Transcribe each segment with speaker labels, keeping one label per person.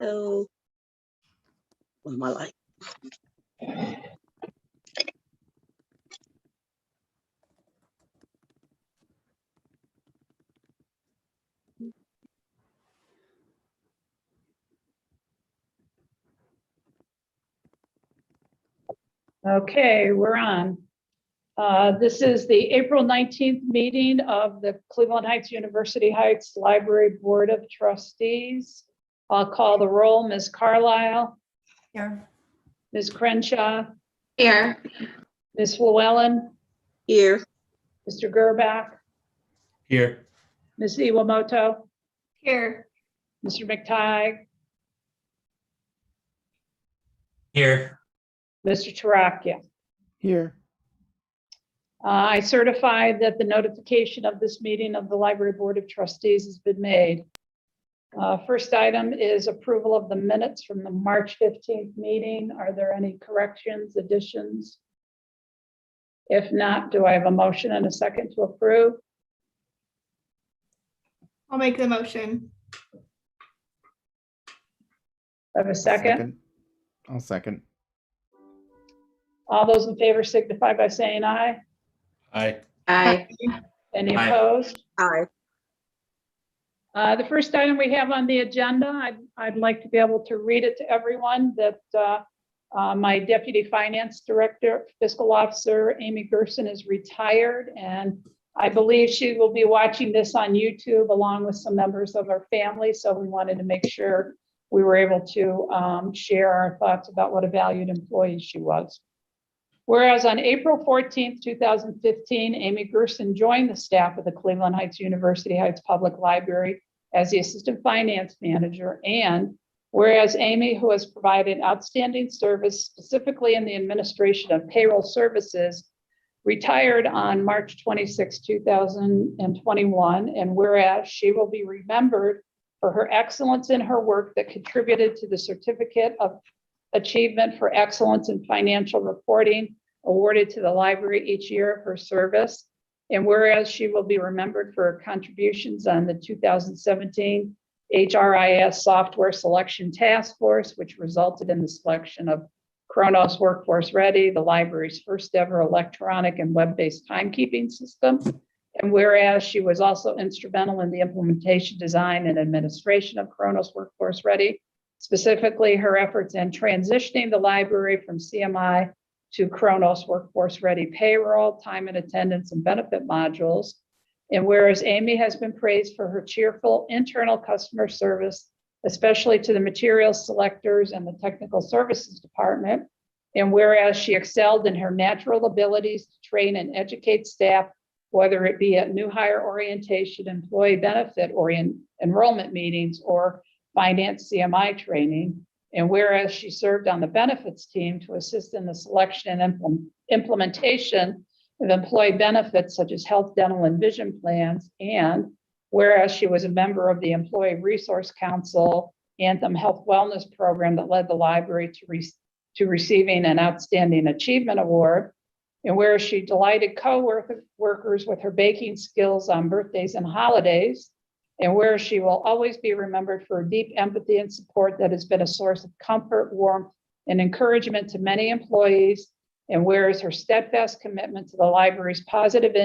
Speaker 1: Oh, what am I like?
Speaker 2: Okay, we're on. This is the April 19th meeting of the Cleveland Heights University Heights Library Board of Trustees. I'll call the roll. Ms. Carlisle.
Speaker 3: Here.
Speaker 2: Ms. Crenshaw.
Speaker 3: Here.
Speaker 2: Ms. Llewellyn.
Speaker 1: Here.
Speaker 2: Mr. Gerbach.
Speaker 4: Here.
Speaker 2: Ms. Iwamoto.
Speaker 3: Here.
Speaker 2: Mr. McTighe.
Speaker 4: Here.
Speaker 2: Mr. Toracchia.
Speaker 5: Here.
Speaker 2: I certify that the notification of this meeting of the Library Board of Trustees has been made. First item is approval of the minutes from the March 15th meeting. Are there any corrections, additions? If not, do I have a motion and a second to approve?
Speaker 3: I'll make the motion.
Speaker 2: I have a second.
Speaker 5: I'll second.
Speaker 2: All those in favor signify by saying aye.
Speaker 4: Aye.
Speaker 3: Aye.
Speaker 2: Any
Speaker 4: Aye.
Speaker 2: opposed?
Speaker 1: Aye.
Speaker 2: The first item we have on the agenda, I'd like to be able to read it to everyone that my Deputy Finance Director, Fiscal Officer, Amy Gerson, is retired, and I believe she will be watching this on YouTube along with some members of our family. So we wanted to make sure we were able to share our thoughts about what a valued employee she was. Whereas on April 14th, 2015, Amy Gerson joined the staff of the Cleveland Heights University Heights Public Library as the Assistant Finance Manager. And whereas Amy, who has provided outstanding service specifically in the administration of payroll services, retired on March 26, 2021. And whereas she will be remembered for her excellence in her work that contributed to the Certificate of Achievement for Excellence in Financial Reporting awarded to the library each year of her service. And whereas she will be remembered for her contributions on the 2017 HRIS Software Selection Task Force, which resulted in the selection of Kronos Workforce Ready, the library's first ever electronic and web-based timekeeping system. And whereas she was also instrumental in the implementation, design, and administration of Kronos Workforce Ready, specifically her efforts in transitioning the library from CMI to Kronos Workforce Ready payroll, time and attendance, and benefit modules. And whereas Amy has been praised for her cheerful internal customer service, especially to the materials selectors and the technical services department, and whereas she excelled in her natural abilities to train and educate staff, whether it be at new hire orientation, employee benefit enrollment meetings, or finance CMI training. And whereas she served on the benefits team to assist in the selection and implementation of employee benefits such as health, dental, and vision plans. And whereas she was a member of the Employee Resource Council Anthem Health Wellness Program that led the library to receiving an Outstanding Achievement Award. And whereas she delighted co-workers with her baking skills on birthdays and holidays. And where she will always be remembered for deep empathy and support that has been a source of comfort, warmth, and encouragement to many employees. And whereas her steadfast commitment to the library's positive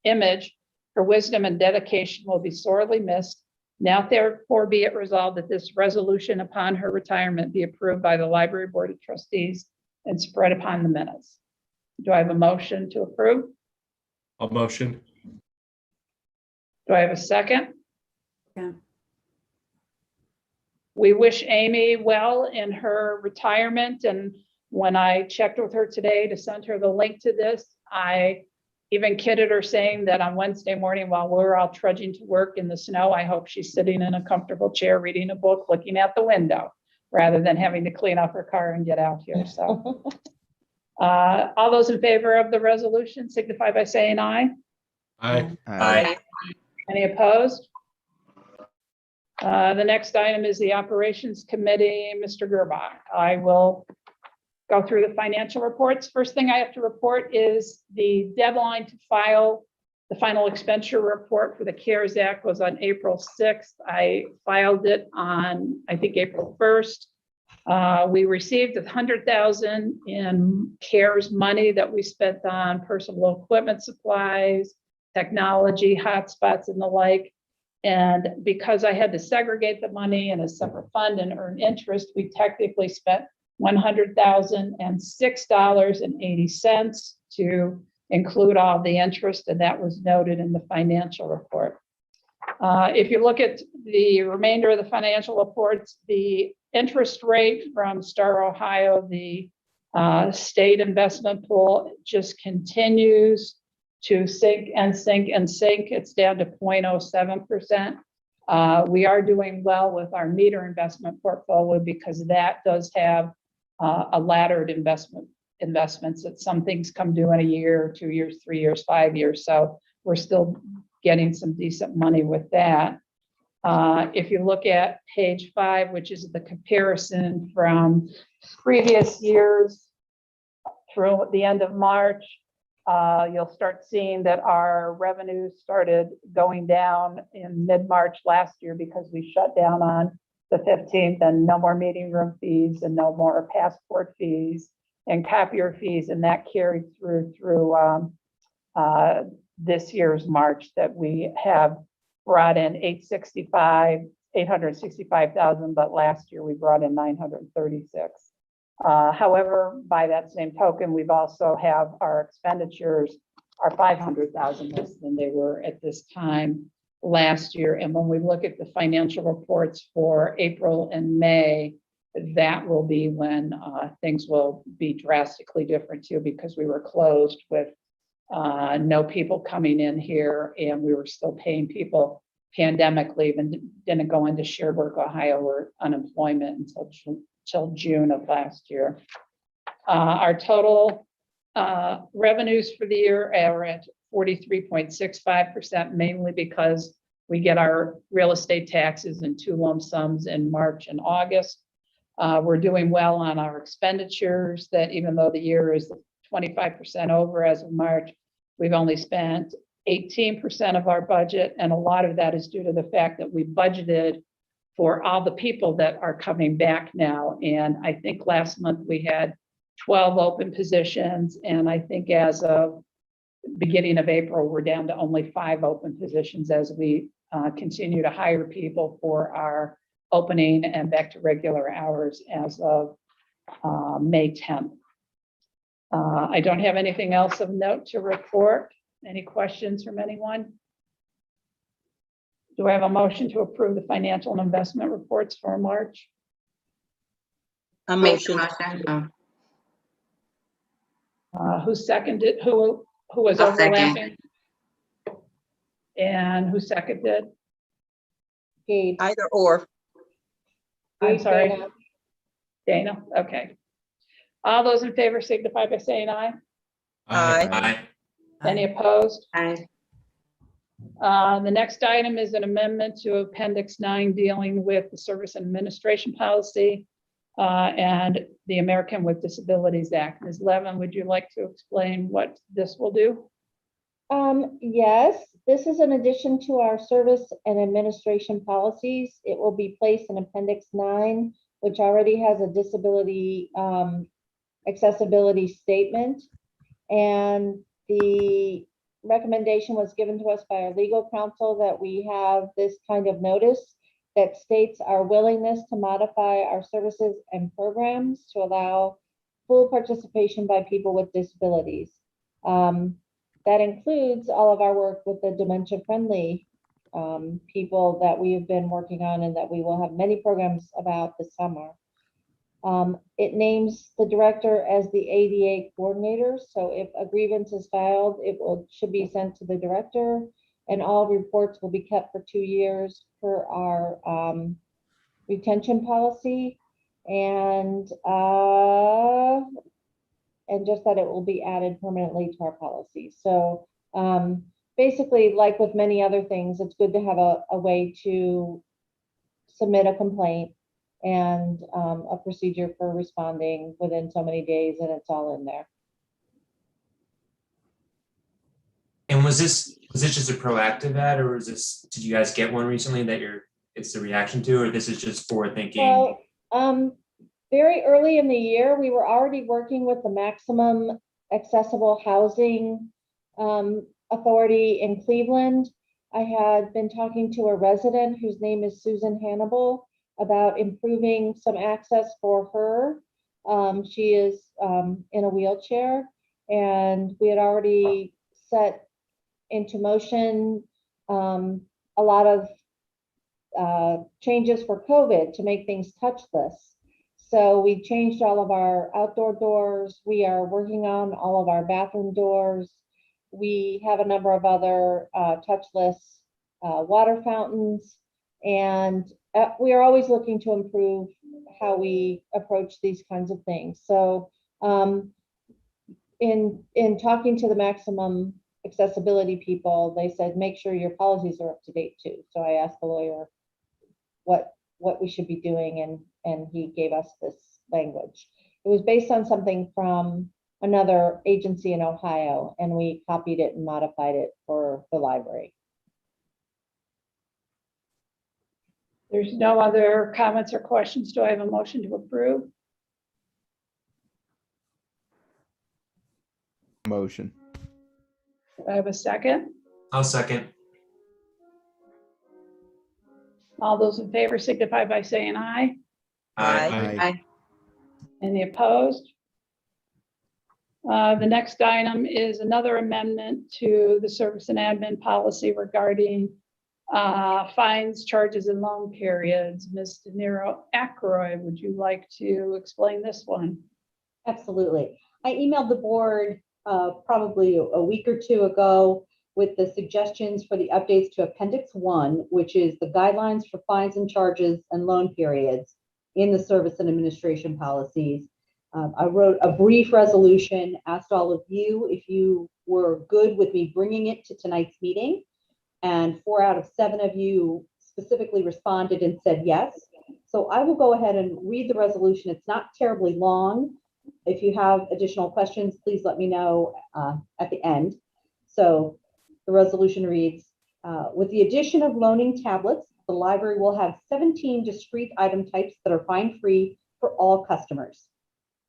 Speaker 2: image, her wisdom and dedication will be sorely missed. Now, therefore, be it resolved that this resolution upon her retirement be approved by the Library Board of Trustees and spread upon the minutes. Do I have a motion to approve?
Speaker 4: I'll motion.
Speaker 2: Do I have a second?
Speaker 3: Yeah.
Speaker 2: We wish Amy well in her retirement. And when I checked with her today to send her the link to this, I even kidded her saying that on Wednesday morning while we're all trudging to work in the snow, I hope she's sitting in a comfortable chair, reading a book, looking at the window, rather than having to clean up her car and get out here. So all those in favor of the resolution signify by saying aye.
Speaker 4: Aye.
Speaker 5: Aye.
Speaker 2: Any opposed? The next item is the Operations Committee, Mr. Gerbach. I will go through the financial reports. First thing I have to report is the deadline to file The final expenditure report for the CARES Act was on April 6th. I filed it on, I think, April 1st. We received $100,000 in CARES money that we spent on personal equipment supplies, technology, hotspots, and the like. And because I had to segregate the money in a separate fund and earn interest, we technically spent $100,006.80 to include all the interest, and that was noted in the financial report. If you look at the remainder of the financial reports, the interest rate from Star Ohio, the state investment pool, just continues to sink and sink and sink. It's down to 0.07%. We are doing well with our meter investment portfolio because that does have a laddered investments that some things come due in a year, 2 years, 3 years, 5 years. So we're still getting some decent money with that. If you look at page 5, which is the comparison from previous years through the end of March, you'll start seeing that our revenues started going down in mid-March last year because we shut down on the 15th, and no more meeting room fees and no more passport fees and copier fees, and that carried through this year's March, that we have brought in 865,000, but last year we brought in 936. However, by that same token, we've also have our expenditures are 500,000 less than they were at this time last year. And when we look at the financial reports for April and May, that will be when things will be drastically different too, because we were closed with no people coming in here, and we were still paying people pandemic leave and didn't go into shared work Ohio or unemployment until June of last year. Our total revenues for the year are at 43.65%, mainly because we get our real estate taxes in 2 lump sums in March and August. We're doing well on our expenditures, that even though the year is 25% over as of March, we've only spent 18% of our budget. And a lot of that is due to the fact that we budgeted for all the people that are coming back now. And I think last month we had 12 open positions. And I think as of beginning of April, we're down to only 5 open positions as we continue to hire people for our opening and back to regular hours as of May 10th. I don't have anything else of note to report. Any questions from anyone? Do I have a motion to approve the financial and investment reports for March?
Speaker 1: I
Speaker 6: Make the
Speaker 1: motion.
Speaker 6: motion.
Speaker 2: Who seconded? Who was
Speaker 6: I'll second.
Speaker 2: overlapping? And who seconded?
Speaker 3: Gabe.
Speaker 1: Either or.
Speaker 2: I'm sorry,
Speaker 3: Dana.
Speaker 2: Dana. Okay. All those in favor signify by saying aye.
Speaker 1: Aye.
Speaker 2: Any opposed?
Speaker 6: Aye.
Speaker 2: The next item is an amendment to Appendix 9 dealing with the Service and Administration Policy and the American with Disabilities Act. Ms. Levin, would you like to explain what this will do?
Speaker 7: Yes, this is an addition to our service and administration policies. It will be placed in Appendix 9, which already has a disability accessibility statement. And the recommendation was given to us by our legal counsel that we have this kind of notice that states our willingness to modify our services and programs to allow full participation by people with disabilities. That includes all of our work with the dementia-friendly people that we have been working on and that we will have many programs about this summer. It names the director as the ADA coordinator. So if a grievance is filed, should be sent to the director, and all reports will be kept for 2 years per our retention policy. And just that it will be added permanently to our policy. So basically, like with many other things, it's good to have a way to submit a complaint and a procedure for responding within so many days, and it's all in there.
Speaker 8: And
Speaker 1: was this just a proactive ad, or did you guys get one recently that it's the reaction to, or this is just forward thinking?
Speaker 7: Well, very early in the year, we were already working with the Maximum Accessible Housing Authority in Cleveland. I had been talking to a resident whose name is Susan Hannibal about improving some access for her. She is in a wheelchair, and we had already set into motion a lot of changes for COVID to make things touchless. So we changed all of our outdoor doors. We are working on all of our bathroom doors. We have a number of other touchless water fountains, and we are always looking to improve how we approach these kinds of things. So in talking to the Maximum Accessibility people, they said, make sure your policies are up to date too. So I asked the lawyer what we should be doing, and he gave us this language. It was based on something from another agency in Ohio, and we copied it and modified it for the library.
Speaker 2: There's no other comments or questions. Do I have a motion to approve?
Speaker 5: Motion.
Speaker 2: Do I have a second?
Speaker 1: I'll second.
Speaker 2: All those in favor signify by saying aye.
Speaker 5: Aye.
Speaker 2: Any opposed? The next item is another amendment to the service and admin policy regarding fines, charges, and loan periods. Ms. De Niro Ackroyd, would you like to explain this one?
Speaker 3: Absolutely. I emailed the board probably a week or two ago with the suggestions for the updates to Appendix 1, which is the guidelines for fines and charges and loan periods in the service and administration policies. I wrote a brief resolution, asked all of you if you were good with me bringing it to tonight's meeting, and 4 out of 7 of you specifically responded and said yes. So I will go ahead and read the resolution. It's not terribly long. If you have additional questions, please let me know at the end. So the resolution reads, with the addition of loaning tablets, the library will have 17 discrete item types that are fine-free for all customers.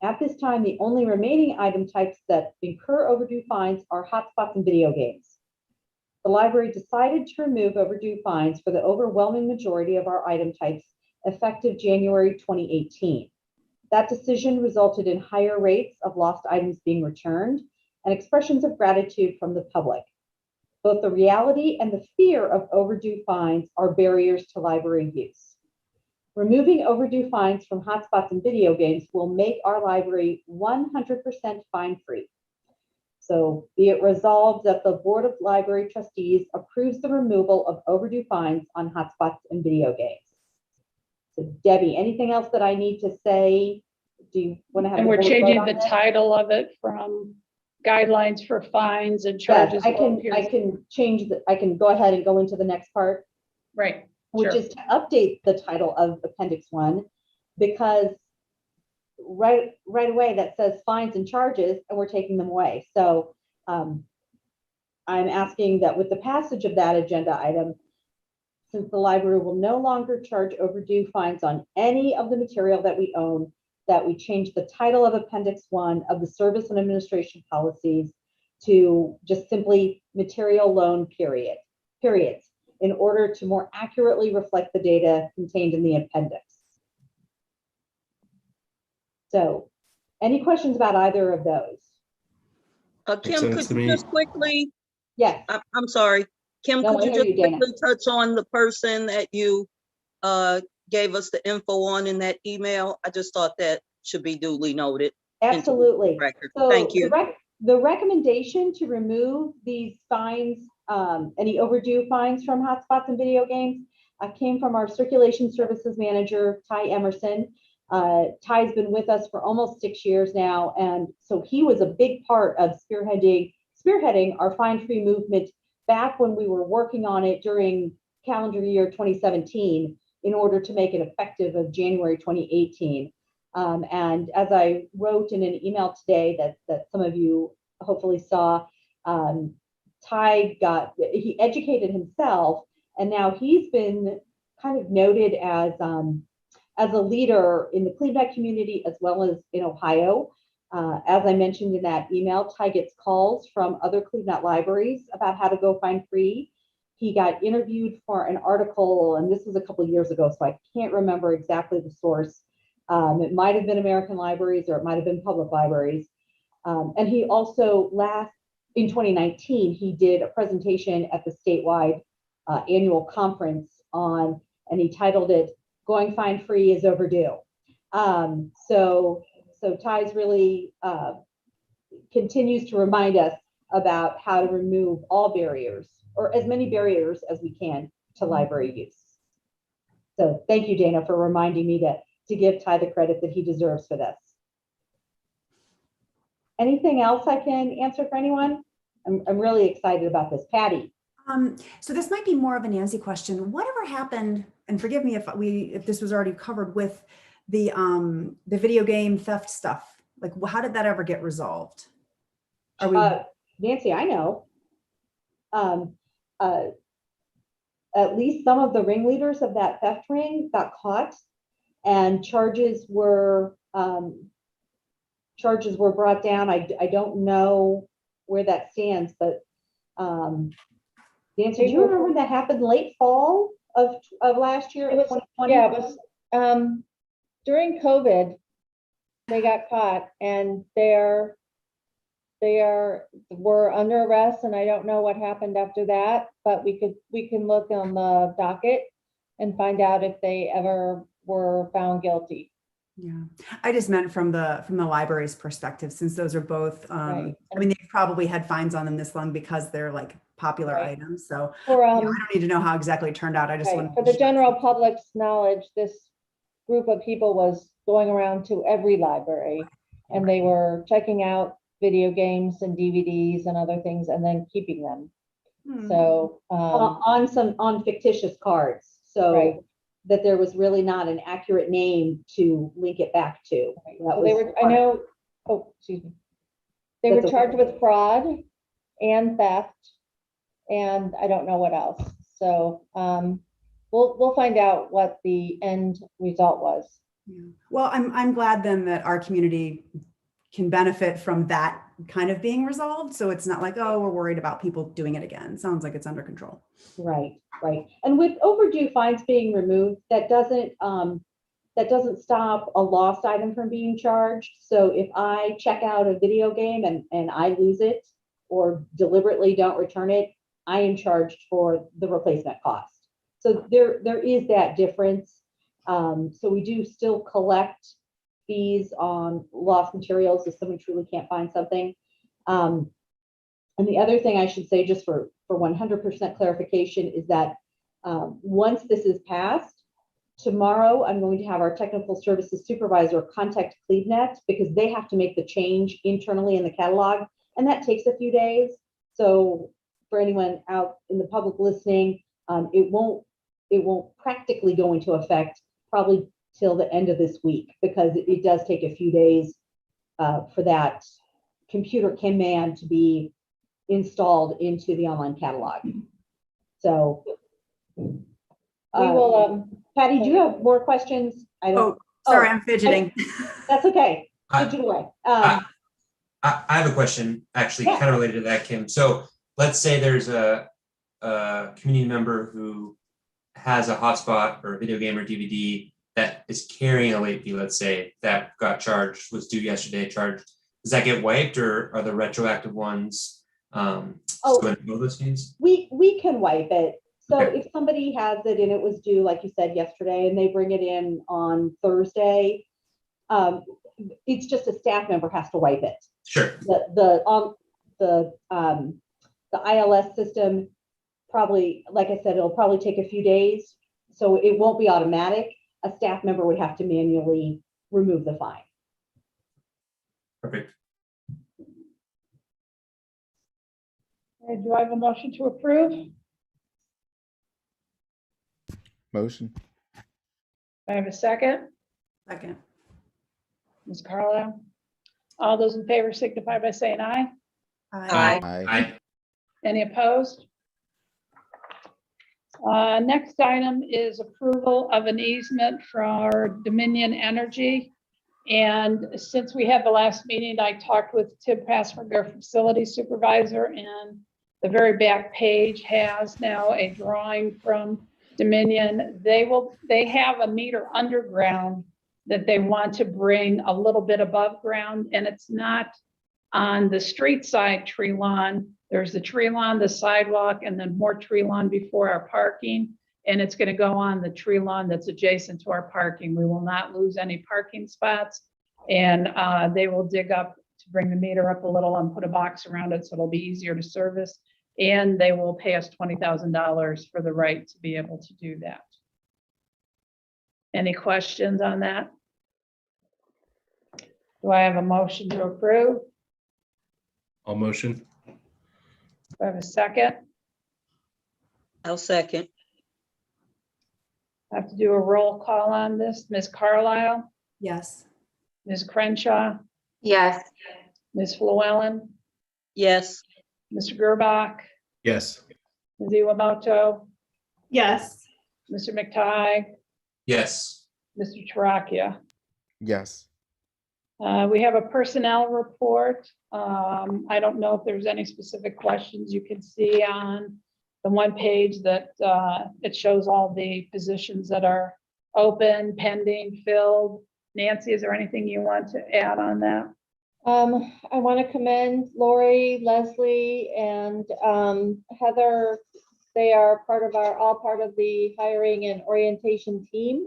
Speaker 3: At this time, the only remaining item types that incur overdue fines are hotspots and video games. The library decided to remove overdue fines for the overwhelming majority of our item types effective January 2018. That decision resulted in higher rates of lost items being returned and expressions of gratitude from the public. Both the reality and the fear of overdue fines are barriers to library use. Removing overdue fines from hotspots and video games will make our library 100% fine-free. So be it resolved that the Board of Library Trustees approves the removal of overdue fines on hotspots and video games. So Debbie, anything else that I need to say? Do you want to have?
Speaker 2: And we're
Speaker 3: the board
Speaker 2: changing
Speaker 3: vote on
Speaker 2: the
Speaker 3: this?
Speaker 2: title of it from guidelines for fines and
Speaker 3: Yes,
Speaker 2: charges.
Speaker 3: I
Speaker 2: and loan
Speaker 3: can
Speaker 2: periods.
Speaker 3: change I can go ahead and go into the next part,
Speaker 2: Right.
Speaker 3: which
Speaker 2: Sure.
Speaker 3: is to update the title of Appendix 1, because right away that says fines and charges, and we're taking them away. So I'm asking that with the passage of that agenda item, since the library will no longer charge overdue fines on any of the material that we own, that we change the title of Appendix 1 of the Service and Administration Policies to just simply material loan periods, in order to more accurately reflect the data contained in the appendix. So, any questions about either of those?
Speaker 1: Makes
Speaker 6: Kim,
Speaker 1: sense
Speaker 6: could
Speaker 1: to
Speaker 6: you
Speaker 1: me.
Speaker 6: just quickly,
Speaker 3: Yes.
Speaker 6: I'm sorry, Kim,
Speaker 3: No,
Speaker 6: could
Speaker 3: I
Speaker 6: you
Speaker 3: hear
Speaker 6: just
Speaker 3: you, Dana.
Speaker 6: quickly touch on the person that you gave us the info on in that email? I just thought that should be duly noted.
Speaker 3: Absolutely.
Speaker 6: Record.
Speaker 3: So
Speaker 6: Thank you.
Speaker 3: The recommendation to remove these fines, any overdue fines from hotspots and video games, came from our circulation services manager, Ty Emerson. Ty's been with us for almost 6 years now, and so he was a big part of spearheading our fine-free movement back when we were working on it during calendar year 2017 in order to make it effective of January 2018. And as I wrote in an email today that some of you hopefully saw, he educated himself, and now he's been kind of noted as a leader in the clean community as well as in Ohio. As I mentioned in that email, Ty gets calls from other clean libraries about how to go find free. He got interviewed for an article, and this was a couple of years ago, so I can't remember exactly the source. It might have been American Libraries or it might have been public libraries. And he also in 2019, he did a presentation at the statewide annual conference and he titled it, "Going Find Free is Overdue." So Ty's really continues to remind us about how to remove all barriers, or as many barriers as we can, to library use. So thank you, Dana, for reminding me to give Ty the credit that he deserves for this. Anything else I can answer for anyone? I'm really excited about this. Patty.
Speaker 8: So this might be more of a Nancy question. Whatever happened, and forgive me if this was already covered with the video game theft stuff. Like, how did that ever get resolved? Are we?
Speaker 3: Nancy, I know. At least some of the ringleaders of that theft ring got caught, and charges were brought down. I don't know where that stands, but Nancy, do you remember when that happened? Late fall of last year?
Speaker 7: It was,
Speaker 3: 2020?
Speaker 7: yeah, it was during COVID, they got caught, and they were under arrest, and I don't know what happened after that, but we can look on the docket and find out if they ever were found guilty.
Speaker 8: Yeah, I just meant from the library's perspective, since those are both,
Speaker 7: Right.
Speaker 8: I mean, they've probably had fines on them this long because they're like popular
Speaker 7: Right.
Speaker 8: items. So
Speaker 7: For
Speaker 8: I don't need to know how exactly it turned out. I just
Speaker 7: right,
Speaker 8: want
Speaker 7: for the general public's knowledge, this group of people was going around to every library, and they were checking out video games and DVDs and other things, and then keeping them. So
Speaker 3: on fictitious cards, so
Speaker 7: right.
Speaker 3: that there was really not an accurate name to link it back to.
Speaker 7: So they were, I know, oh, excuse me. They were
Speaker 3: That's
Speaker 7: charged
Speaker 3: okay.
Speaker 7: with fraud and theft, and I don't know what else. So we'll find out what the end result was.
Speaker 8: Yeah. Well, I'm glad then that our community can benefit from that kind of being resolved. So it's not like, oh, we're worried about people doing it again. Sounds like it's under control.
Speaker 3: Right. And with overdue fines being removed, that doesn't stop a lost item from being charged. So if I check out a video game and I lose it or deliberately don't return it, I am charged for the replacement cost. So there is that difference. So we do still collect fees on lost materials if someone truly can't find something. And the other thing I should say, just for 100% clarification, is that once this is passed, tomorrow I'm going to have our technical services supervisor contact CleanNet, because they have to make the change internally in the catalog, and that takes a few days. So for anyone out in the public listening, it won't practically go into effect probably till the end of this week, because it does take a few days for that computer command to be installed into the online catalog. So
Speaker 7: We will,
Speaker 3: Patty, do you have more questions? I don't.
Speaker 8: Sorry, I'm fidgeting.
Speaker 3: That's okay.
Speaker 1: I-
Speaker 3: Fidget away.
Speaker 1: I have a question, actually,
Speaker 3: Yeah.
Speaker 1: kind of related to that, Kim. So let's say there's a community member who has a hotspot or a video game or DVD that is carrying a late fee, let's say, that got charged, was due yesterday, charged. Does that get wiped, or are the retroactive ones still going to know those fees?
Speaker 3: We can wipe it. So
Speaker 1: Okay.
Speaker 3: if somebody has it and it was due, like you said, yesterday, and they bring it in on Thursday, it's just a staff member has to wipe it.
Speaker 1: Sure.
Speaker 3: The ILS system probably, like I said, it'll probably take a few days, so it won't be automatic. A staff member would have to manually remove the fine.
Speaker 1: Perfect.
Speaker 2: Do I have a motion to approve?
Speaker 5: Motion.
Speaker 2: Do I have a second?
Speaker 8: Second.
Speaker 2: Ms. Carlisle? All those in favor signify by saying aye.
Speaker 6: Aye.
Speaker 5: Aye.
Speaker 1: I
Speaker 2: Any opposed? Next item is approval of an easement for Dominion Energy. And since we had the last meeting, I talked with Tim Passford, our facility supervisor, and the very back page has now a drawing from Dominion. They have a meter underground that they want to bring a little bit above ground, and it's not on the street side tree lawn. There's the tree lawn, the sidewalk, and then more tree lawn before our parking. And it's going to go on the tree lawn that's adjacent to our parking. We will not lose any parking spots. And they will dig up to bring the meter up a little and put a box around it so it'll be easier to service. And they will pay us $20,000 for the right to be able to do that. Any questions on that? Do I have a motion to approve?
Speaker 4: I'll motion.
Speaker 2: Do I have a second?
Speaker 6: I'll second.
Speaker 2: I have to do a roll call on this. Ms. Carlisle,
Speaker 8: Yes.
Speaker 2: Ms. Crenshaw,
Speaker 5: Yes.
Speaker 2: Ms. Llewellyn,
Speaker 6: Yes.
Speaker 2: Mr. Gerbach,
Speaker 4: Yes.
Speaker 2: Ms. Iwamoto,
Speaker 9: Yes.
Speaker 2: Mr. McTighe,
Speaker 1: Yes.
Speaker 2: Mr. Toracchia.
Speaker 5: Yes.
Speaker 2: We have a personnel report. I don't know if there's any specific questions you can see on the one page that it shows all the positions that are open, pending, filled. Nancy, is there anything you want to add on that?
Speaker 7: I want to commend Lori, Leslie, and Heather. They are all part of the hiring and orientation team.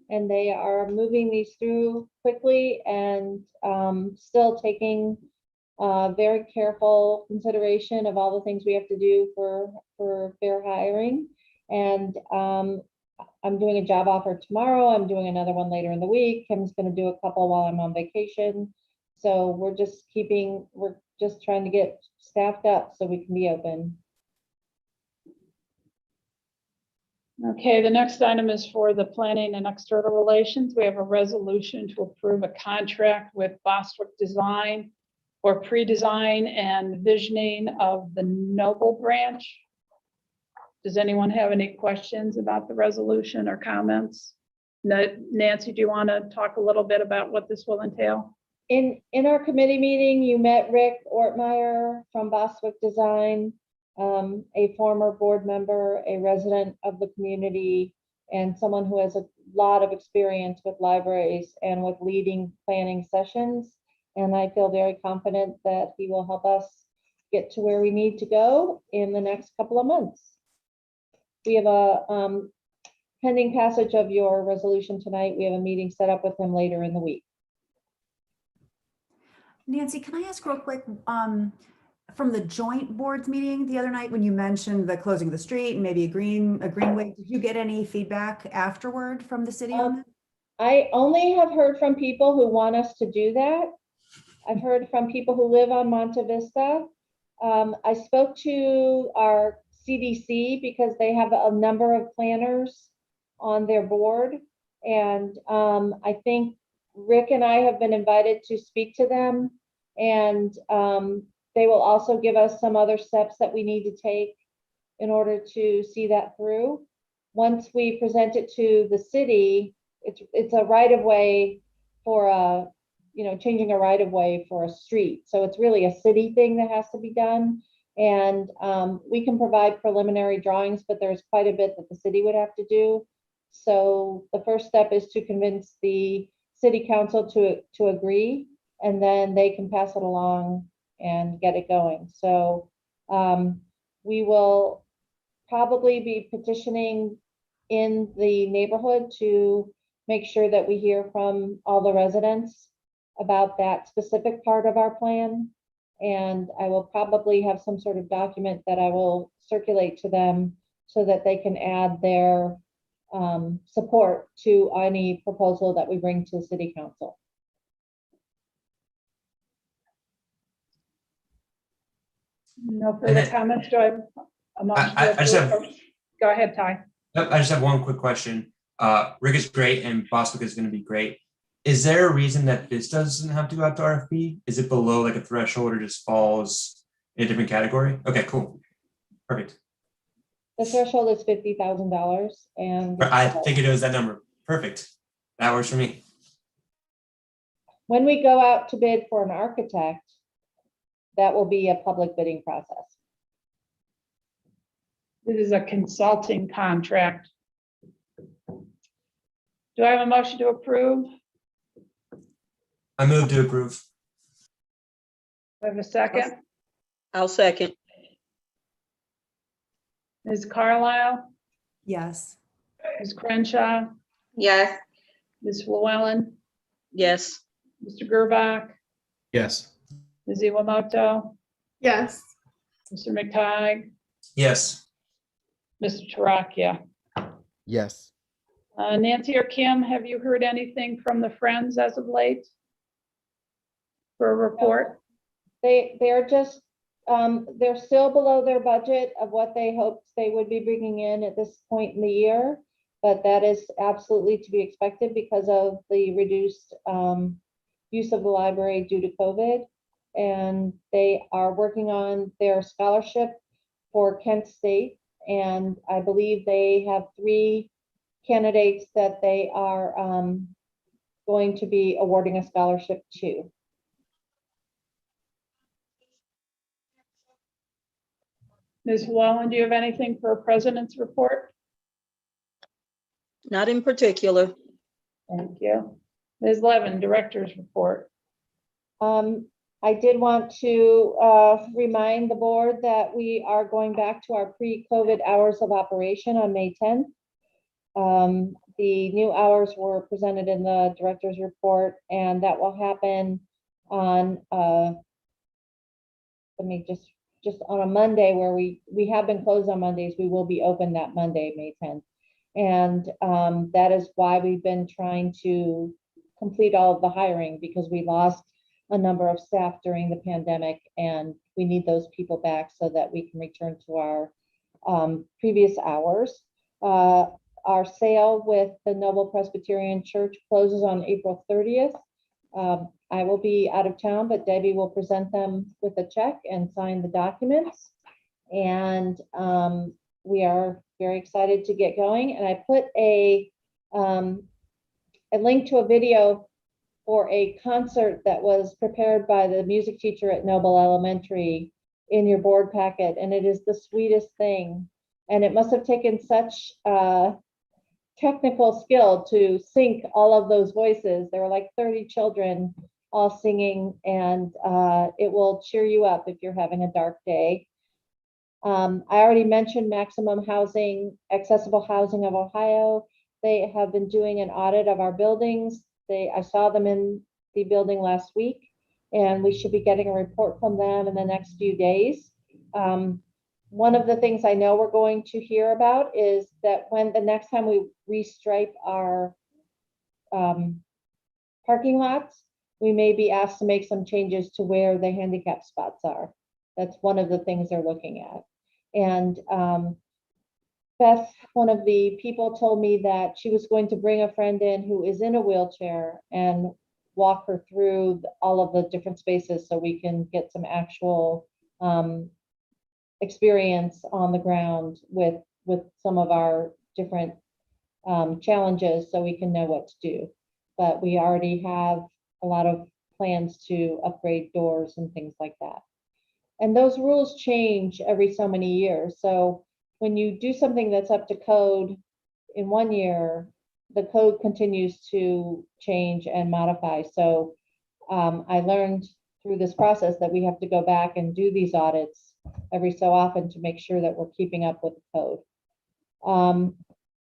Speaker 7: And they are moving these through quickly and still taking very careful consideration of all the things we have to do for fair hiring. And I'm doing a job offer tomorrow. I'm doing another one later in the week. Kim's going to do a couple while I'm on vacation. So we're just trying to get staffed up so we can be open.
Speaker 2: Okay, the next item is for the planning and external relations. We have a resolution to approve a contract with Bostwick Design for pre-design and visioning of the Noble branch. Does anyone have any questions about the resolution or comments? Nancy, do you want to talk a little bit about what this will entail?
Speaker 7: In our committee meeting, you met Rick Ortmeyer from Bostwick Design, a former board member, a resident of the community, and someone who has a lot of experience with libraries and with leading planning sessions. And I feel very confident that he will help us get to where we need to go in the next couple of months. We have a pending passage of your resolution tonight. We have a meeting set up with him later in the week.
Speaker 8: Nancy, can I ask real quick, from the joint boards meeting the other night, when you mentioned the closing of the street and maybe a greenway, did you get any feedback afterward from the city on that?
Speaker 7: I only have heard from people who want us to do that. I've heard from people who live on Monte Vista. I spoke to our CDC because they have a number of planners on their board. And I think Rick and I have been invited to speak to them, and they will also give us some other steps that we need to take in order to see that through. Once we present it to the city, it's a right of way for a, changing a right of way for a street. So it's really a city thing that has to be done. And we can provide preliminary drawings, but there's quite a bit that the city would have to do. So the first step is to convince the city council to agree, and then they can pass it along and get it going. So we will probably be petitioning in the neighborhood to make sure that we hear from all the residents about that specific part of our plan. And I will probably have some sort of document that I will circulate to them so that they can add their support to any proposal that we bring to city council.
Speaker 2: No further comments. Do I have a motion to
Speaker 1: I just have-
Speaker 2: approve? Go ahead, Ty.
Speaker 1: Yep, I just have one quick question. Rick is great and Bostwick is going to be great. Is there a reason that this doesn't have to go out to RFP? Is it below like a threshold or just falls in a different category? Okay, cool. Perfect.
Speaker 7: The threshold is $50,000 and
Speaker 1: I figured it was that number. Perfect. That works for me.
Speaker 7: when we go out to bid for an architect, that will be a public bidding process.
Speaker 2: This is a consulting contract. Do I have a motion to approve?
Speaker 1: I move to approve.
Speaker 2: Do I have a second?
Speaker 6: I'll second.
Speaker 2: Ms. Carlisle,
Speaker 8: Yes.
Speaker 2: Ms. Crenshaw,
Speaker 5: Yes.
Speaker 2: Ms. Llewellyn,
Speaker 6: Yes.
Speaker 2: Mr. Gerbach,
Speaker 4: Yes.
Speaker 2: Ms. Iwamoto,
Speaker 5: Yes.
Speaker 2: Mr. McTighe,
Speaker 1: Yes.
Speaker 2: Mr. Toracchia.
Speaker 5: Yes.
Speaker 2: Nancy or Kim, have you heard anything from the Friends as of late? For a report?
Speaker 7: They're just, they're still below their budget of what they hoped they would be bringing in at this point in the year. But that is absolutely to be expected because of the reduced use of the library due to COVID. And they are working on their scholarship for Kent State. And I believe they have 3 candidates that they are going to be awarding a scholarship to.
Speaker 2: Ms. Llewellyn, do you have anything for a president's report?
Speaker 6: Not in particular.
Speaker 2: Thank you. Ms. Levin, director's report.
Speaker 7: I did want to remind the board that we are going back to our pre-COVID hours of operation on May 10th. The new hours were presented in the director's report, and that will happen on just on a Monday where we have been closed on Mondays. We will be open that Monday, May 10th. And that is why we've been trying to complete all of the hiring, because we lost a number of staff during the pandemic, and we need those people back so that we can return to our previous hours. Our sale with the Noble Presbyterian Church closes on April 30th. I will be out of town, but Debbie will present them with a check and sign the documents. And we are very excited to get going. And I put a link to a video for a concert that was prepared by the music teacher at Noble Elementary in your board packet. And it is the sweetest thing. And it must have taken such technical skill to sync all of those voices. There were like 30 children all singing, and it will cheer you up if you're having a dark day. I already mentioned Maximum Housing, Accessible Housing of Ohio. They have been doing an audit of our buildings. I saw them in the building last week, and we should be getting a report from them in the next few days. One of the things I know we're going to hear about is that when the next time we restripe our parking lots, we may be asked to make some changes to where the handicap spots are. That's one of the things they're looking at. And Beth, one of the people, told me that she was going to bring a friend in who is in a wheelchair and walk her through all of the different spaces so we can get some actual experience on the ground with some of our different challenges, so we can know what to do. But we already have a lot of plans to upgrade doors and things like that. And those rules change every so many years. So when you do something that's up to code in 1 year, the code continues to change and modify. So I learned through this process that we have to go back and do these audits every so often to make sure that we're keeping up with the code.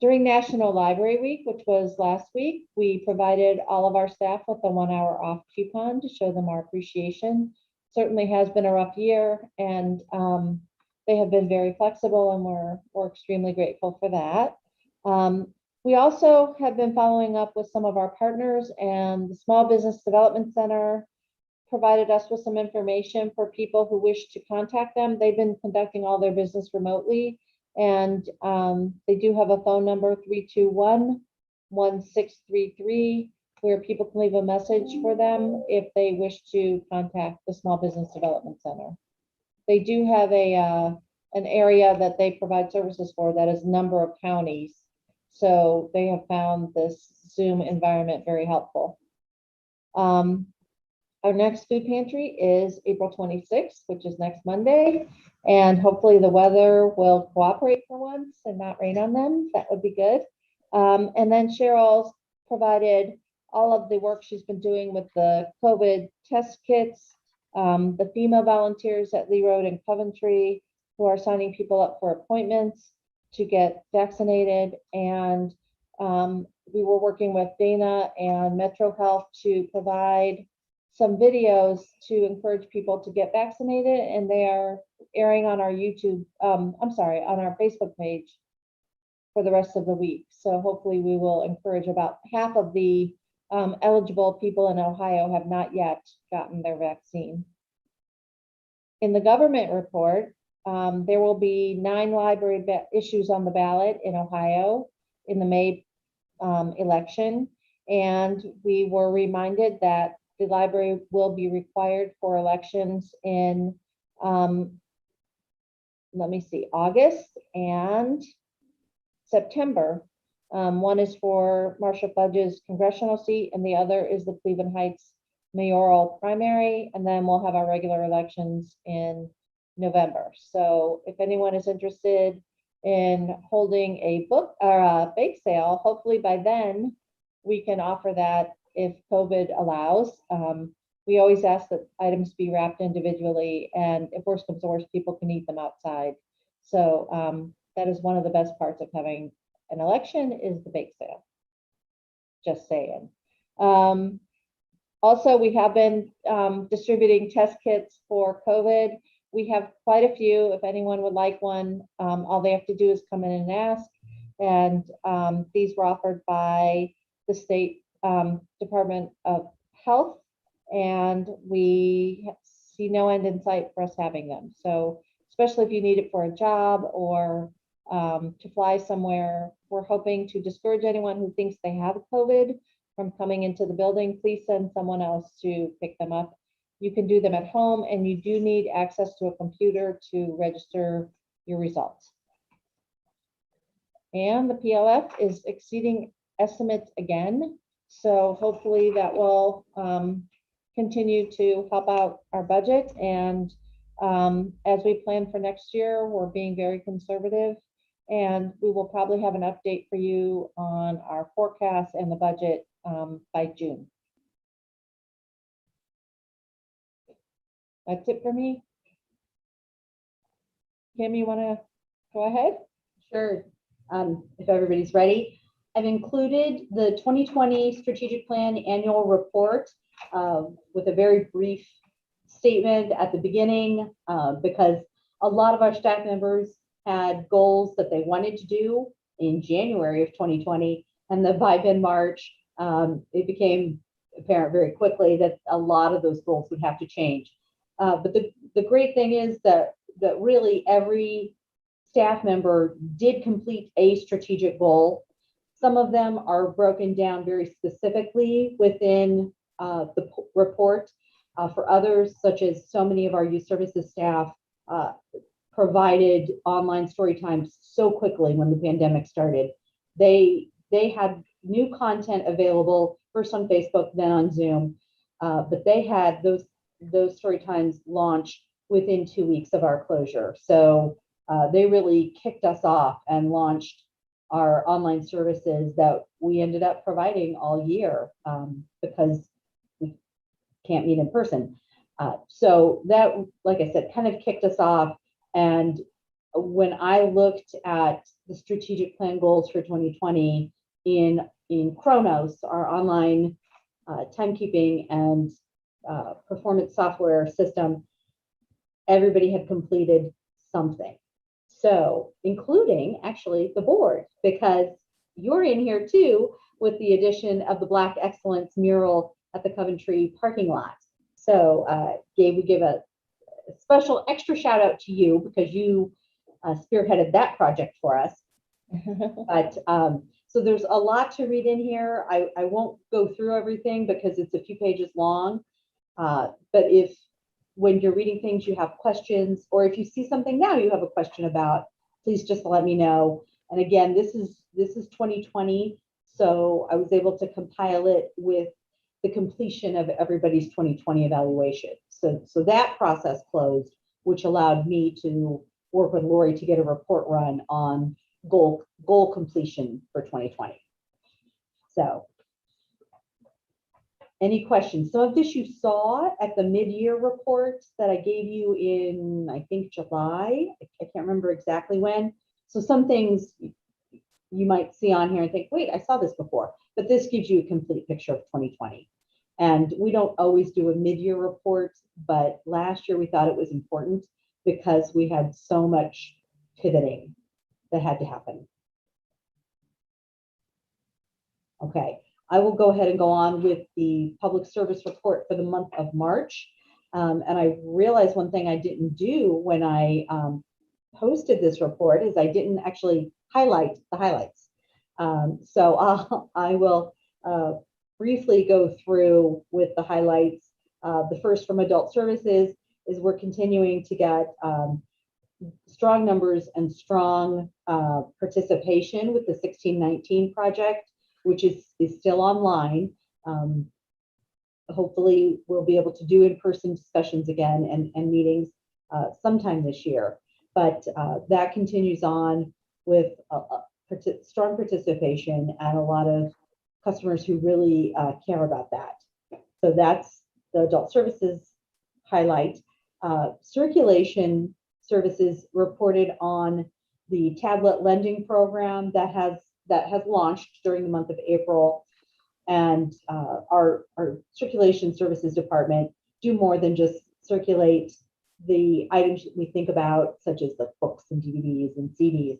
Speaker 7: During National Library Week, which was last week, we provided all of our staff with a 1 hour off coupon to show them our appreciation. Certainly has been a rough year, and they have been very flexible, and we're extremely grateful for that. We also have been following up with some of our partners, and the Small Business Development Center provided us with some information for people who wish to contact them. They've been conducting all their business remotely, and they do have a phone number, 321-1633, where people can leave a message for them if they wish to contact the Small Business Development Center. They do have a an area that they provide services for that is a number of counties. So they have found this Zoom environment very helpful. Our next food pantry is April 26th, which is next Monday. And hopefully the weather will cooperate for once and not rain on them. That would be good. And then Cheryl's provided all of the work she's been doing with the COVID test kits, the FEMA volunteers at Lee Road and Coventry who are signing people up for appointments to get vaccinated. And we were working with Dana and Metro Health to provide some videos to encourage people to get vaccinated, and they are airing on our YouTube, on our Facebook page for the rest of the week. So hopefully we will encourage about half of the eligible people in Ohio have not yet gotten their vaccine. In the government report, there will be 9 library issues on the ballot in Ohio in the May election. And we were reminded that the library will be required for elections in, August and September. One is for Marcia Fudge's congressional seat, and the other is the Cleveland Heights mayoral primary. And then we'll have our regular elections in November. So if anyone is interested in holding a book or a bake sale, hopefully by then we can offer that if COVID allows. We always ask that items be wrapped individually, and if worse comes to worse, people can eat them outside. So that is one of the best parts of having an election is the bake sale. Just saying. Also, we have been distributing test kits for COVID. We have quite a few. If anyone would like one, all they have to do is come in and ask. And these were offered by the state Department of Health, and we see no end in sight for us having them. So especially if you need it for a job or to fly somewhere, we're hoping to discourage anyone who thinks they have COVID from coming into the building. Please send someone else to pick them up. You can do them at home, and you do need access to a computer to register your results. And the PLF is exceeding estimates again. So hopefully that will continue to help out our budget. And as we plan for next year, we're being very conservative, and we will probably have an update for you on our forecast and the budget by June. That's it for me. Kim, you want to go ahead?
Speaker 3: Sure. If everybody's ready. I've included the 2020 strategic plan annual report with a very brief statement at the beginning because a lot of our staff members had goals that they wanted to do in January of 2020, and then by mid-March, it became apparent very quickly that a lot of those goals would have to change. But the great thing is that really every staff member did complete a strategic goal. Some of them are broken down very specifically within the report. For others, such as so many of our youth services staff provided online story times so quickly when the pandemic started. They had new content available first on Facebook, then on Zoom, but they had those story times launch within 2 weeks of our closure. So they really kicked us off and launched our online services that we ended up providing all year because we can't meet in person. So that, like I said, kind of kicked us off. And when I looked at the strategic plan goals for 2020 in Kronos, our online timekeeping and performance software system, everybody had completed something. So including actually the board, because you're in here too with the addition of the Black Excellence mural at the Coventry parking lot. So we give a special extra shout out to you because you spearheaded that project for us. But so there's a lot to read in here. I won't go through everything because it's a few pages long. But if when you're reading things, you have questions, or if you see something now you have a question about, please just let me know. And again, this is 2020, so I was able to compile it with the completion of everybody's 2020 evaluation. So that process closed, which allowed me to work with Lori to get a report run on goal completion for 2020. So, any questions? Some of this you saw at the mid-year report that I gave you in, I think, July. I can't remember exactly when. So some things you might see on here and think, wait, I saw this before. But this gives you a complete picture of 2020. And we don't always do a mid-year report, but last year we thought it was important because we had so much pivoting that had to happen. Okay, I will go ahead and go on with the public service report for the month of March. And I realized one thing I didn't do when I posted this report is I didn't actually highlight the highlights. So I will briefly go through with the highlights. The first from adult services is we're continuing to get strong numbers and strong participation with the 1619 project, which is still online. Hopefully we'll be able to do in-person discussions again and meetings sometime this year. But that continues on with strong participation and a lot of customers who really care about that. So that's the adult services highlight. Circulation services reported on the tablet lending program that has launched during the month of April. And our circulation services department do more than just circulate the items that we think about, such as the books and DVDs and CDs.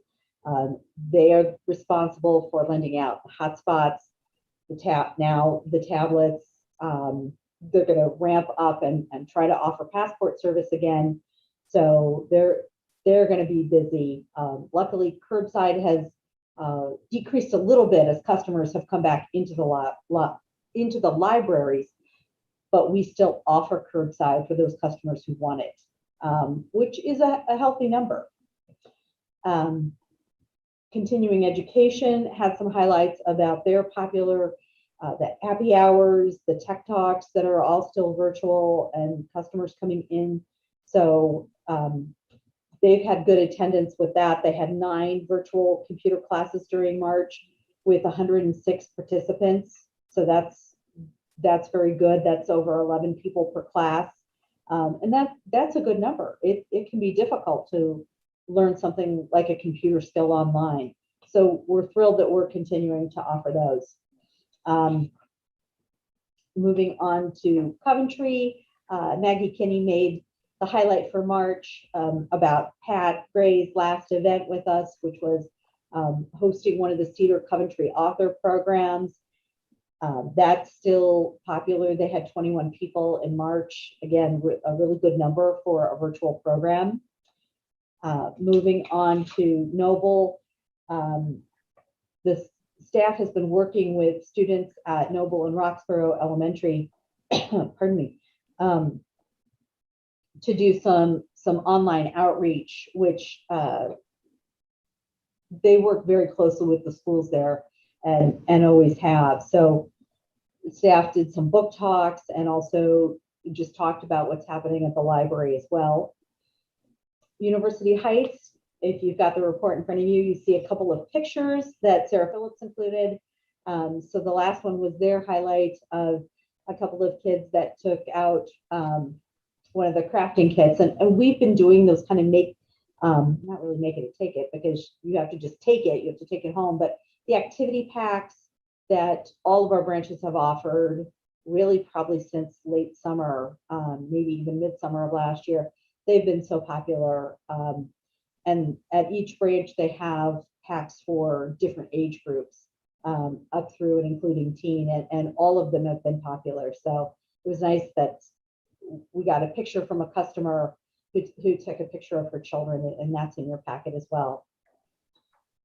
Speaker 3: They are responsible for lending out the hotspots, the tablets. They're going to ramp up and try to offer passport service again. So they're going to be busy. Luckily, curbside has decreased a little bit as customers have come back into the libraries, but we still offer curbside for those customers who want it, which is a healthy number. Continuing education had some highlights about their popular the happy hours, the tech talks that are all still virtual and customers coming in. So they've had good attendance with that. They had 9 virtual computer classes during March with 106 participants. So that's very good. That's over 11 people per class. And that's a good number. It can be difficult to learn something like a computer skill online. So we're thrilled that we're continuing to offer those. Moving on to Coventry, Maggie Kinney made the highlight for March about Pat Gray's last event with us, which was hosting one of the Cedar Coventry author programs. That's still popular. They had 21 people in March. Again, a really good number for a virtual program. Moving on to Noble, the staff has been working with students at Noble and Roxborough Elementary, pardon me, to do some online outreach, which they work very closely with the schools there and always have. So staff did some book talks and also just talked about what's happening at the library as well. University Heights, if you've got the report in front of you, you see a couple of pictures that Sarah Phillips included. So the last one was their highlight of a couple of kids that took out one of the crafting kits. And we've been doing those kind of not really make it or take it, because you have to just take it, you have to take it home. But the activity packs that all of our branches have offered, really probably since late summer, maybe even midsummer of last year, they've been so popular. And at each branch, they have packs for different age groups, up through and including teen, and all of them have been popular. So it was nice that we got a picture from a customer who took a picture of her children, and that's in your packet as well.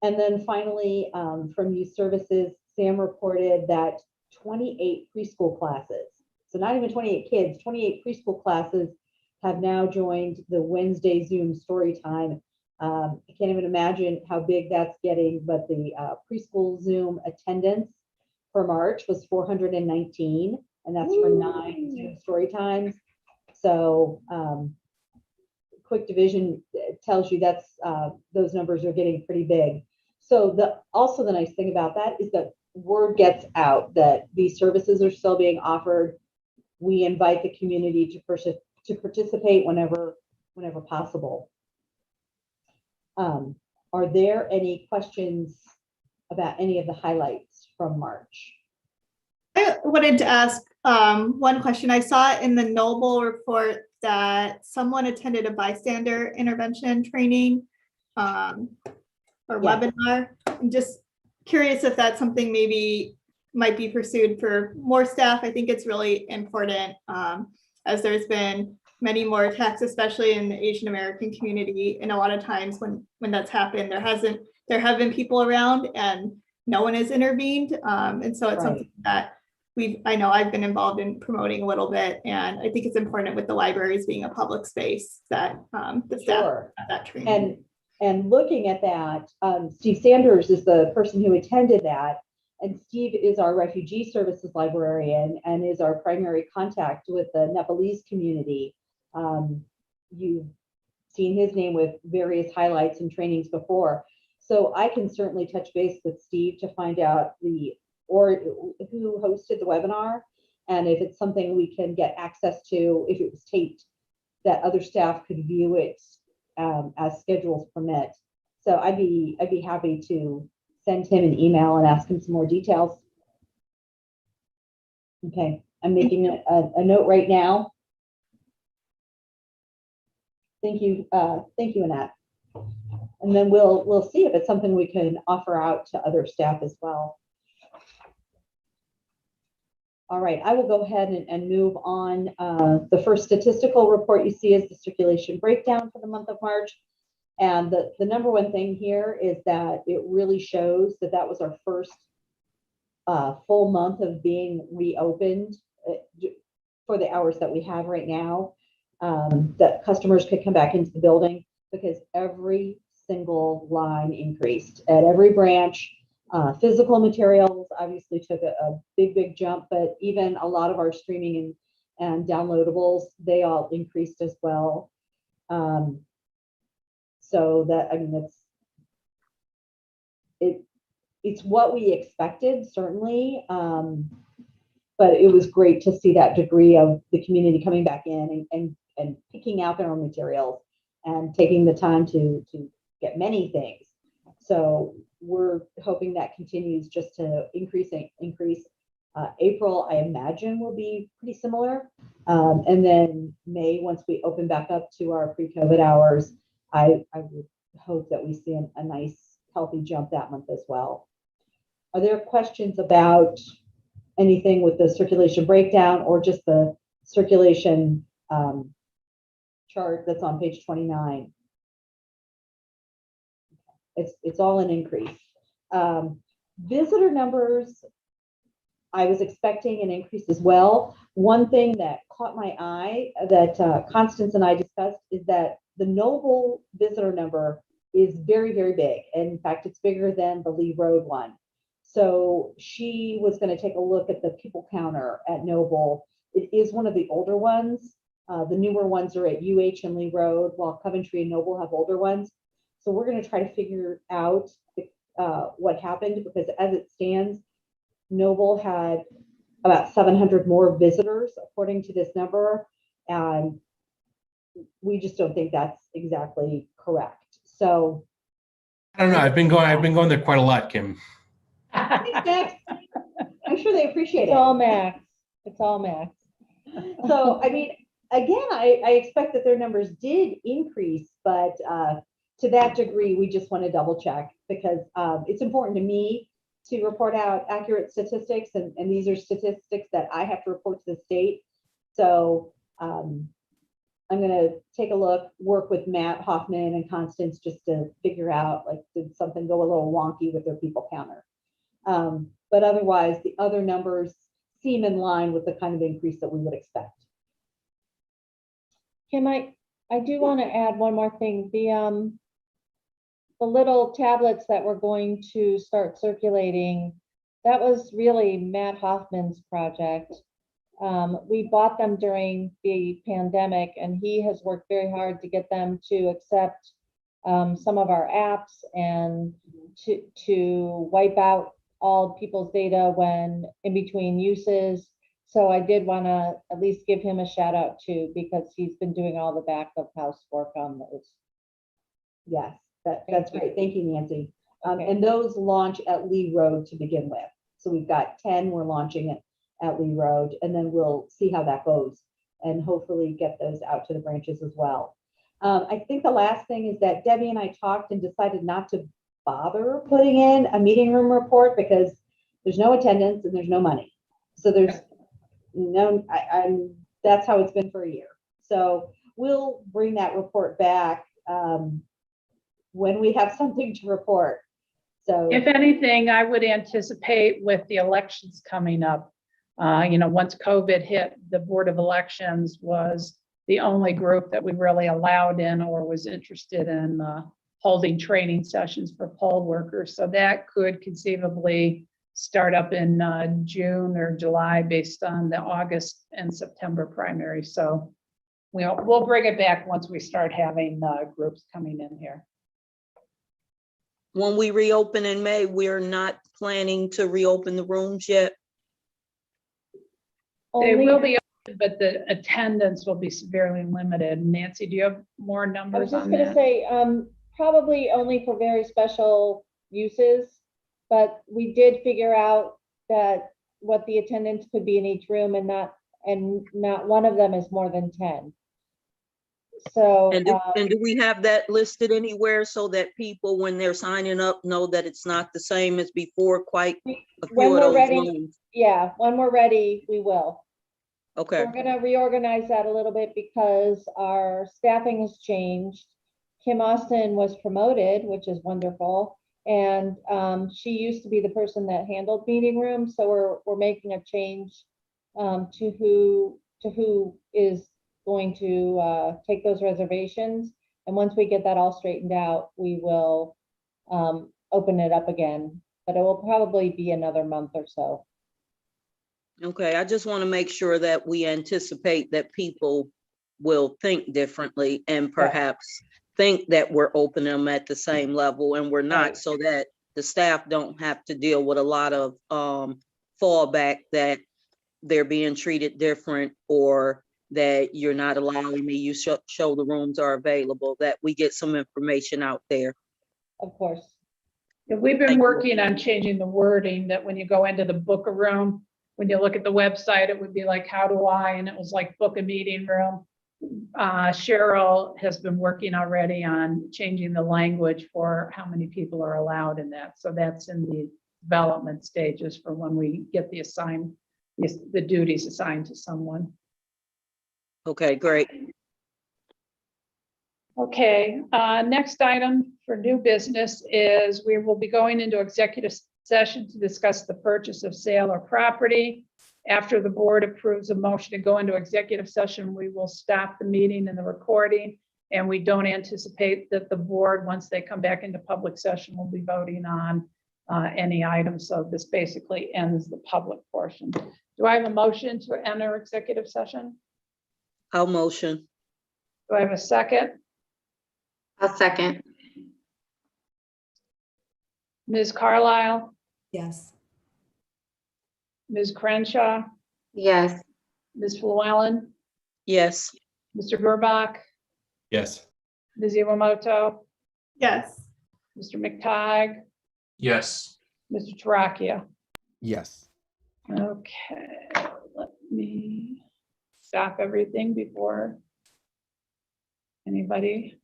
Speaker 3: And then finally, from Youth Services, Sam reported that 28 preschool classes, so not even 28 kids, 28 preschool classes have now joined the Wednesday Zoom story time. I can't even imagine how big that's getting, but the preschool Zoom attendance for March was 419, and that's for 9 Zoom story times. So quick division tells you that's those numbers are getting pretty big. So also the nice thing about that is that word gets out that these services are still being offered. We invite the community to participate whenever possible. Are there any questions about any of the highlights from March?
Speaker 9: I wanted to ask one question. I saw in the Noble report that someone attended a bystander intervention training or
Speaker 3: Yeah.
Speaker 9: webinar. I'm just curious if that's something maybe might be pursued for more staff. I think it's really important as there's been many more attacks, especially in the Asian American community. And a lot of times when that's happened, there have been people around and no one has intervened. And so it's something that I know I've been involved in promoting a little bit. And I think it's important with the libraries being a public space that the staff have that training.
Speaker 3: And looking at that, Steve Sanders is the person who attended that. And Steve is our refugee services librarian and is our primary contact with the Nepalese community. You've seen his name with various highlights and trainings before. So I can certainly touch base with Steve to find out who hosted the webinar, and if it's something we can get access to, if it was taped, that other staff could view it as schedules permit. So I'd be happy to send him an email and ask him some more details. Okay, I'm making a note right now. Thank you, Annette. And then we'll see if it's something we can offer out to other staff as well. All right, I will go ahead and move on. The first statistical report you see is the circulation breakdown for the month of March. And the number one thing here is that it really shows that that was our first full month of being reopened for the hours that we have right now, that customers could come back into the building, because every single line increased at every branch. Physical materials obviously took a big jump, but even a lot of our streaming and downloadables, they all increased as well. So that, I mean, it's what we expected, certainly, but it was great to see that degree of the community coming back in and picking out their own materials and taking the time to get many things. So we're hoping that continues just to increase. April, I imagine, will be pretty similar. And then May, once we open back up to our pre-COVID hours, I would hope that we see a nice healthy jump that month as well. Are there questions about anything with the circulation breakdown or just the circulation chart that's on page 29? It's all an increase. Visitor numbers, I was expecting an increase as well. One thing that caught my eye that Constance and I discussed is that the Noble visitor number is very big. And in fact, it's bigger than the Lee Road one. So she was going to take a look at the people counter at Noble. It is one of the older ones. The newer ones are at UH and Lee Road, while Coventry and Noble have older ones. So we're going to try to figure out what happened, because as it stands, Noble had about 700 more visitors according to this number, and we just don't think that's exactly correct. So
Speaker 4: I don't know. I've been going there quite a lot, Kim.
Speaker 3: thanks. I'm sure they appreciate
Speaker 7: It's
Speaker 3: it.
Speaker 7: all Max. It's all Max.
Speaker 3: So I mean, again, I expect that their numbers did increase, but to that degree, we just want to double check, because it's important to me to report out accurate statistics, and these are statistics that I have to report to the state. So I'm going to take a look, work with Matt Hoffman and Constance just to figure out, like, did something go a little wonky with their people counter? But otherwise, the other numbers seem in line with the kind of increase that we would expect.
Speaker 7: Kim, I do want to add one more thing. The little tablets that we're going to start circulating, that was really Matt Hoffman's project. We bought them during the pandemic, and he has worked very hard to get them to accept some of our apps and to wipe out all people's data when in between uses. So I did want to at least give him a shout out too, because he's been doing all the back of house work on those.
Speaker 3: Yes, that's great. Thank you, Nancy.
Speaker 7: Okay.
Speaker 3: And those launch at Lee Road to begin with. So we've got 10, we're launching it at Lee Road, and then we'll see how that goes and hopefully get those out to the branches as well. I think the last thing is that Debbie and I talked and decided not to bother putting in a meeting room report because there's no attendance and there's no money. So there's no, that's how it's been for a year. So we'll bring that report back when we have something to report. So
Speaker 2: If anything, I would anticipate with the elections coming up, once COVID hit, the Board of Elections was the only group that we really allowed in or was interested in holding training sessions for poll workers. So that could conceivably start up in June or July based on the August and September primary. So we'll bring it back once we start having groups coming in here.
Speaker 6: When we reopen in May, we're not planning to reopen the rooms yet.
Speaker 2: They
Speaker 7: Only-
Speaker 2: will be open, but the attendance will be severely limited. Nancy, do you have more
Speaker 7: I was
Speaker 2: numbers
Speaker 7: just
Speaker 2: on
Speaker 7: gonna
Speaker 2: that?
Speaker 7: say, probably only for very special uses, but we did figure out that what the attendance could be in each room and not one of them is more than 10. So,
Speaker 6: And do we have that listed anywhere so that people, when they're signing up, know that it's not the same as before, quite a
Speaker 7: when
Speaker 6: few of
Speaker 7: we're
Speaker 6: those
Speaker 7: ready,
Speaker 6: rooms?
Speaker 7: yeah, when we're ready, we will.
Speaker 6: Okay,
Speaker 7: We're gonna reorganize that a little bit because our staffing has changed. Kim Austin was promoted, which is wonderful. And she used to be the person that handled meeting rooms, so we're making a change to who is going to take those reservations. And once we get that all straightened out, we will open it up again, but it will probably be another month or so.
Speaker 6: okay. I just want to make sure that we anticipate that people will think differently and perhaps think that we're opening them at the same level and we're not,
Speaker 7: Right.
Speaker 6: so that the staff don't have to deal with a lot of fallback that they're being treated different or that you're not allowing me, you show the rooms are available, that we get some information out there.
Speaker 7: Of course.
Speaker 2: Yeah, we've been
Speaker 6: Thank you.
Speaker 2: working on changing the wording that when you go into the book a room, when you look at the website, it would be like, how do I? And it was like book a meeting room. Cheryl has been working already on changing the language for how many people are allowed in that. So that's in the development stages for when we get the duties assigned to someone.
Speaker 6: Okay, great.
Speaker 2: Okay, next item for new business is we will be going into executive session to discuss the purchase of sale or property. After the board approves a motion to go into executive session, we will stop the meeting and the recording. And we don't anticipate that the board, once they come back into public session, will be voting on any items. So this basically ends the public portion. Do I have a motion to enter executive session?
Speaker 6: I'll motion.
Speaker 2: Do I have a second?
Speaker 5: I'll second.
Speaker 2: Ms. Carlisle,
Speaker 8: Yes.
Speaker 2: Ms. Crenshaw,
Speaker 5: Yes.
Speaker 2: Ms. Llewellyn,
Speaker 6: Yes.
Speaker 2: Mr. Burbach,
Speaker 4: Yes.
Speaker 2: Ms. Iwamoto,
Speaker 9: Yes.
Speaker 2: Mr. McTighe,
Speaker 1: Yes.
Speaker 2: Mr. Toracchio.
Speaker 5: Yes.
Speaker 2: Okay, let me stop everything before anybody